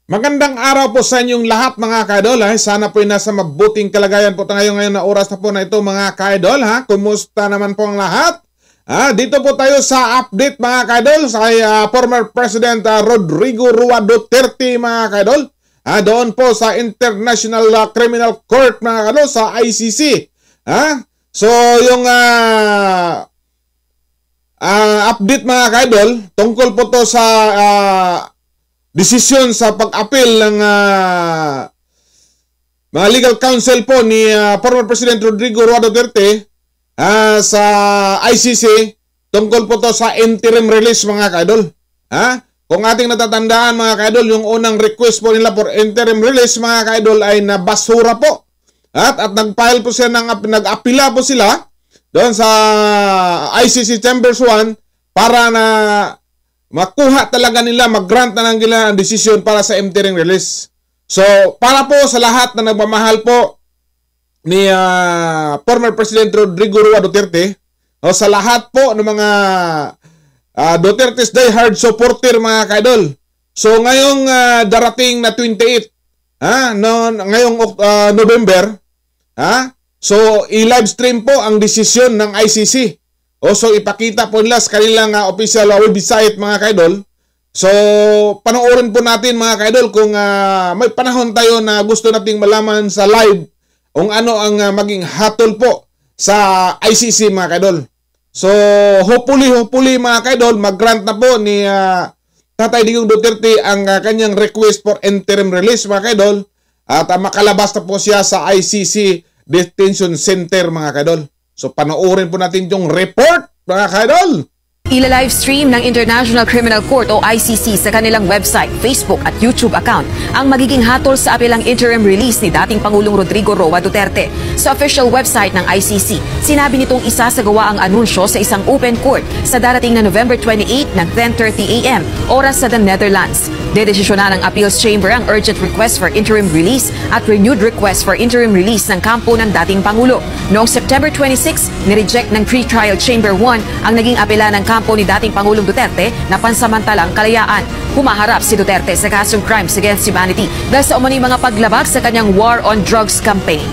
Magandang araw po sa inyong lahat mga ka-idol. Sana po ay nasa mabuting kalagayan po tayo ngayon na oras na po na ito mga ka-idol. Kumusta naman po ang lahat? Dito po tayo sa update mga ka-idol sa former President Rodrigo Roa Duterte mga ka-idol. Doon po sa International Criminal Court mga ka-idol sa ICC. So yung update mga ka-idol tungkol po to sa desisyon sa pag-appeal ng mga legal counsel po ni former President Rodrigo Roa Duterte sa ICC tungkol po to sa interim release mga ka-idol. Kung ating natatandaan mga ka-idol, yung unang request po nila for interim release mga ka-idol ay nabasura po. At nag-file po sila nag-apila po sila doon sa ICC Chambers 1 para na makuha talaga nila, mag-grant na lang nila ang desisyon para sa interim release. So, para po sa lahat na nagmamahal po ni former President Rodrigo Roa Duterte, o sa lahat po ng mga Duterte's diehard supporter mga ka-idol. So, ngayong darating na 28, ngayong November, so, i-live stream po ang desisyon ng ICC. So ipakita po nila sa kanilang official website mga ka-idol. So panoorin po natin mga ka-idol kung may panahon tayo na gusto nating malaman sa live kung ano ang maging hatol po sa ICC mga ka-idol. So hopefully mga ka-idol mag-grant na po ni Tatay Digong Duterte ang kanyang request for interim release mga ka-idol at makalabas na po siya sa ICC Detention Center mga ka-idol. So panoorin po natin yung report mga ka-idol. Ila-livestream ng International Criminal Court o ICC sa kanilang website, Facebook at YouTube account ang magiging hatol sa apelang interim release ni dating Pangulong Rodrigo Roa Duterte. Sa official website ng ICC, sinabi nitong isasagawa ang anunsyo sa isang open court sa darating na November 28 ng 10:30 AM, oras sa the Netherlands. Dedesisyonan ng Appeals Chamber ang urgent request for interim release at renewed request for interim release ng kampo ng dating Pangulo. Noong September 26, nireject ng Pre-Trial Chamber 1 ang naging apela ng kampo ni dating Pangulong Duterte na pansamantalang kalayaan. Humaharap si Duterte sa kasong crimes against humanity dahil sa umano'y mga paglabag sa kanyang war on drugs campaign.